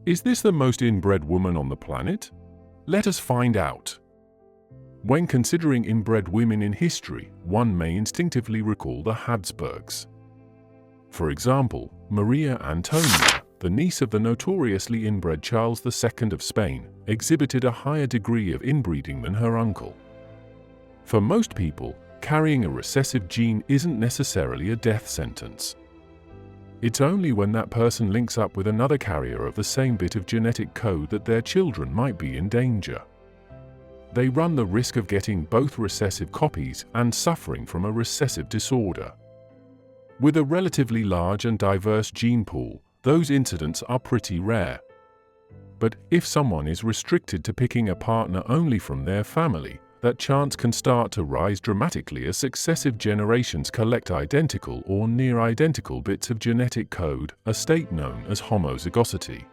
Is this the most inbred woman on the planet? Let us find out. When considering inbred women in history, one may instinctively recall the Habsburgs. For example, Maria Antonia, the niece of the notoriously inbred Charles II of Spain, exhibited a higher degree of inbreeding than her uncle. For most people, carrying a recessive gene isn't necessarily a death sentence. It's only when that person links up with another carrier of the same bit of genetic code that their children might be in danger. They run the risk of getting both recessive copies and suffering from a recessive disorder. With a relatively large and diverse gene pool, those incidents are pretty rare. But if someone is restricted to picking a partner only from their family, that chance can start to rise dramatically as successive generations collect identical or near-identical bits of genetic code, a state known as homozygosity.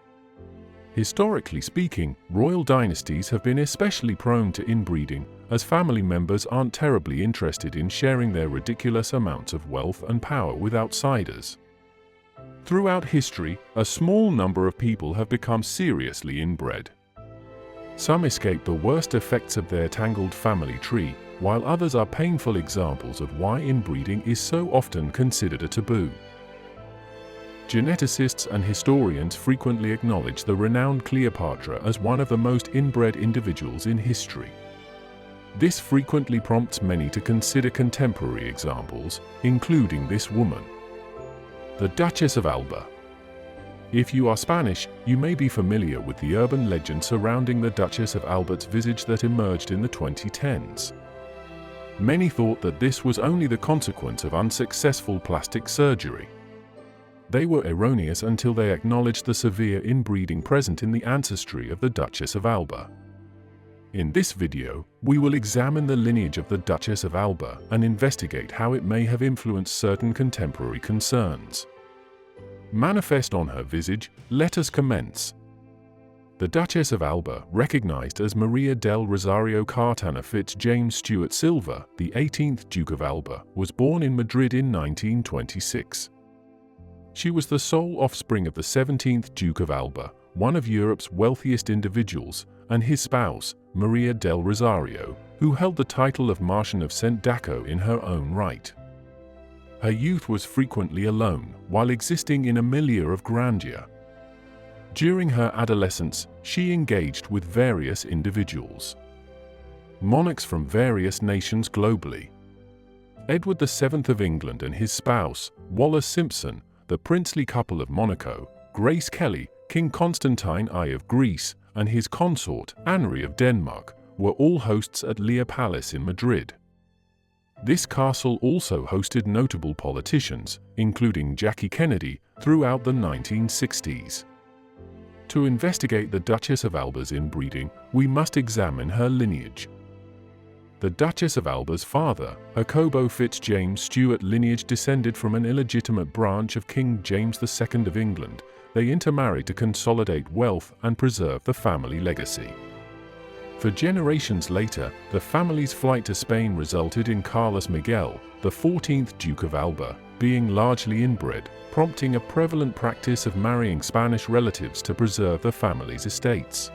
Historically speaking, royal dynasties have been especially prone to inbreeding, as family members aren't terribly interested in sharing their ridiculous amounts of wealth and power with outsiders. Throughout history, a small number of people have become seriously inbred. Some escape the worst effects of their tangled family tree, while others are painful examples of why inbreeding is so often considered a taboo. Geneticists and historians frequently acknowledge the renowned Cleopatra as one of the most inbred individuals in history. This frequently prompts many to consider contemporary examples, including this woman, the Duchess of Alba. If you are Spanish, you may be familiar with the urban legend surrounding the Duchess of Alba's visage that emerged in the 2010s. Many thought that this was only the consequence of unsuccessful plastic surgery. They were erroneous until they acknowledged the severe inbreeding present in the ancestry of the Duchess of Alba. In this video, we will examine the lineage of the Duchess of Alba and investigate how it may have influenced certain contemporary concerns. Manifest on her visage, let us commence. The Duchess of Alba, recognized as Maria del Rosario Cartana Fitz-James Stuart Silva, the 18th Duke of Alba, was born in Madrid in 1926. She was the sole offspring of the 17th Duke of Alba, one of Europe's wealthiest individuals, and his spouse, Maria del Rosario, who held the title of Marchioness of St. Daco in her own right. Her youth was frequently alone, while existing in a milieu of grandeur. During her adolescence, she engaged with various individuals. Monarchs from various nations globally. Edward VII of England and his spouse, Wallis Simpson, the princely couple of Monaco, Grace Kelly, King Constantine I of Greece, and his consort, Anne of Denmark, were all hosts at Lear Palace in Madrid. This castle also hosted notable politicians, including Jackie Kennedy, throughout the 1960s. To investigate the Duchess of Alba's inbreeding, we must examine her lineage. The Duchess of Alba's father, Jacobo Fitz-James Stuart lineage descended from an illegitimate branch of King James II of England. They intermarried to consolidate wealth and preserve the family legacy. For generations later, the family's flight to Spain resulted in Carlos Miguel, the 14th Duke of Alba, being largely inbred, prompting a prevalent practice of marrying Spanish relatives to preserve the family's estates.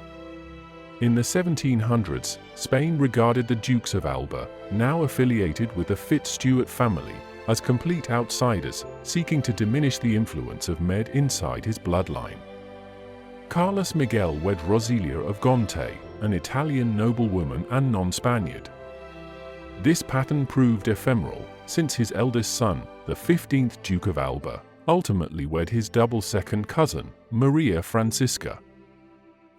In the 1700s, Spain regarded the Dukes of Alba, now affiliated with the Fitz-Stuart family, as complete outsiders, seeking to diminish the influence of Med inside his bloodline. Carlos Miguel wed Rosilia of Gonte, an Italian noblewoman and non-Spaniard. This pattern proved ephemeral, since his eldest son, the 15th Duke of Alba, ultimately wed his double second cousin, Maria Francisca.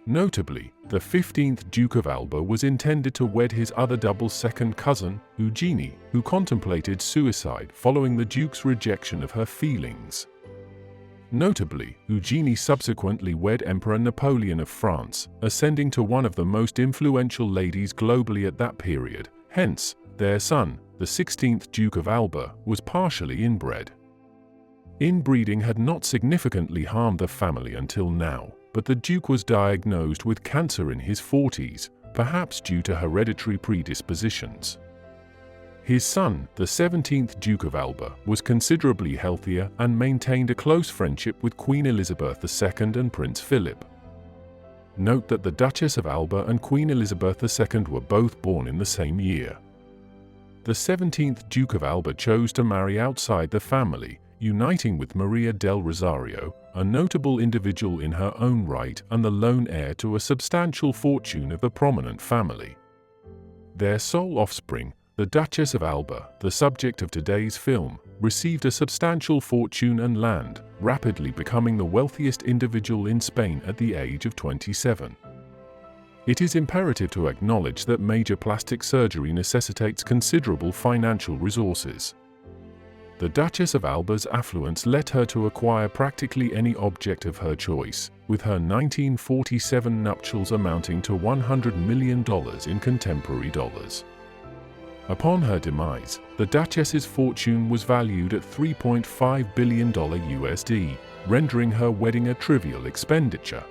Notably, the 15th Duke of Alba was intended to wed his other double second cousin, Eugenie, who contemplated suicide following the Duke's rejection of her feelings. Notably, Eugenie subsequently wed Emperor Napoleon of France, ascending to one of the most influential ladies globally at that period. Hence, their son, the 16th Duke of Alba, was partially inbred. Inbreeding had not significantly harmed the family until now, but the Duke was diagnosed with cancer in his 40s, perhaps due to hereditary predispositions. His son, the 17th Duke of Alba, was considerably healthier and maintained a close friendship with Queen Elizabeth II and Prince Philip. Note that the Duchess of Alba and Queen Elizabeth II were both born in the same year. The 17th Duke of Alba chose to marry outside the family, uniting with Maria del Rosario, a notable individual in her own right and the lone heir to a substantial fortune of a prominent family. Their sole offspring, the Duchess of Alba, the subject of today's film, received a substantial fortune and land, rapidly becoming the wealthiest individual in Spain at the age of 27. It is imperative to acknowledge that major plastic surgery necessitates considerable financial resources. The Duchess of Alba's affluence led her to acquire practically any object of her choice, with her 1947 nuptials amounting to $100 million in contemporary dollars. Upon her demise, the Duchess's fortune was valued at $3.5 billion USD, rendering her wedding a trivial expenditure.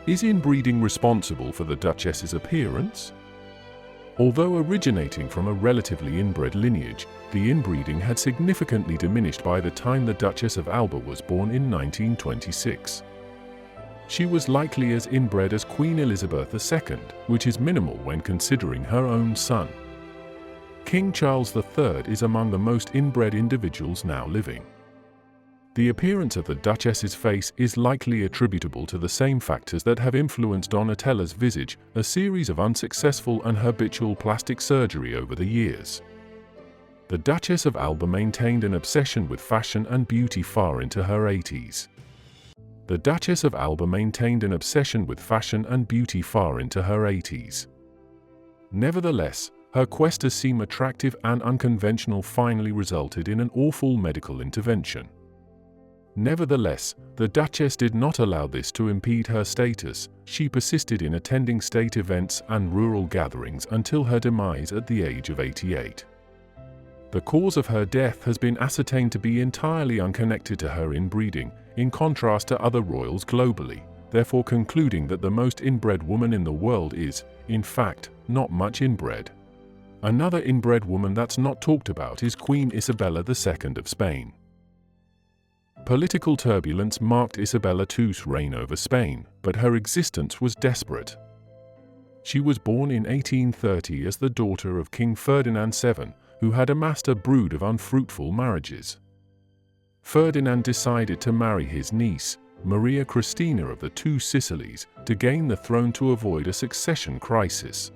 Is inbreeding responsible for the Duchess's appearance? Although originating from a relatively inbred lineage, the inbreeding had significantly diminished by the time the Duchess of Alba was born in 1926. She was likely as inbred as Queen Elizabeth II, which is minimal when considering her own son. King Charles III is among the most inbred individuals now living. The appearance of the Duchess's face is likely attributable to the same factors that have influenced Donatella's visage, a series of unsuccessful and habitual plastic surgery over the years. The Duchess of Alba maintained an obsession with fashion and beauty far into her 80s. The Duchess of Alba maintained an obsession with fashion and beauty far into her 80s. Nevertheless, her quest to seem attractive and unconventional finally resulted in an awful medical intervention. Nevertheless, the Duchess did not allow this to impede her status. She persisted in attending state events and rural gatherings until her demise at the age of 88. The cause of her death has been ascertained to be entirely unconnected to her inbreeding, in contrast to other royals globally, therefore concluding that the most inbred woman in the world is, in fact, not much inbred. Another inbred woman that's not talked about is Queen Isabella II of Spain. Political turbulence marked Isabella II's reign over Spain, but her existence was desperate. She was born in 1830 as the daughter of King Ferdinand VII, who had amassed a brood of unfruitful marriages. Ferdinand decided to marry his niece, Maria Cristina of the Two Sicilies, to gain the throne to avoid a succession crisis.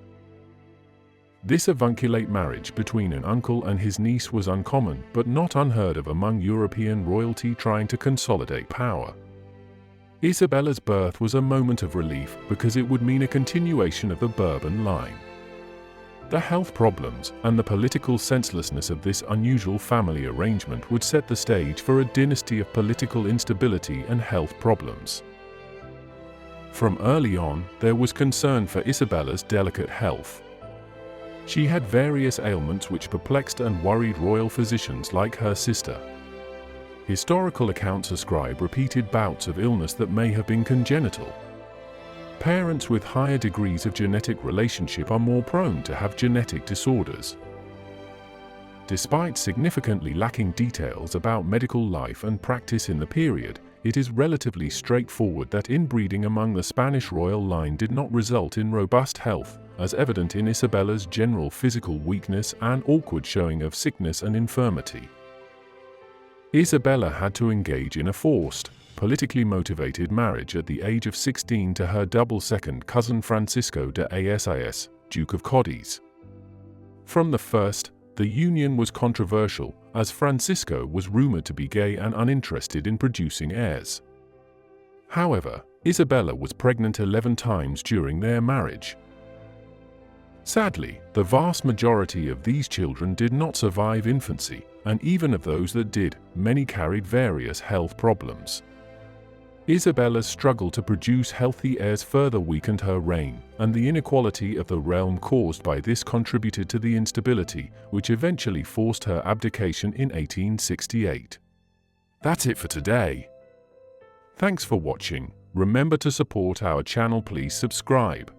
This avunculate marriage between an uncle and his niece was uncommon but not unheard of among European royalty trying to consolidate power. Isabella's birth was a moment of relief because it would mean a continuation of the Bourbon line. The health problems and the political senselessness of this unusual family arrangement would set the stage for a dynasty of political instability and health problems. From early on, there was concern for Isabella's delicate health. She had various ailments which perplexed and worried royal physicians like her sister. Historical accounts ascribe repeated bouts of illness that may have been congenital. Parents with higher degrees of genetic relationship are more prone to have genetic disorders. Despite significantly lacking details about medical life and practice in the period, it is relatively straightforward that inbreeding among the Spanish royal line did not result in robust health, as evident in Isabella's general physical weakness and awkward showing of sickness and infirmity. Isabella had to engage in a forced, politically motivated marriage at the age of 16 to her double second cousin Francisco de Asis, Duke of Cadiz. From the first, the union was controversial, as Francisco was rumored to be gay and uninterested in producing heirs. However, Isabella was pregnant 11 times during their marriage. Sadly, the vast majority of these children did not survive infancy, and even of those that did, many carried various health problems. Isabella's struggle to produce healthy heirs further weakened her reign, and the inequality of the realm caused by this contributed to the instability, which eventually forced her abdication in 1868. That's it for today. Thanks for watching. Remember to support our channel, please subscribe.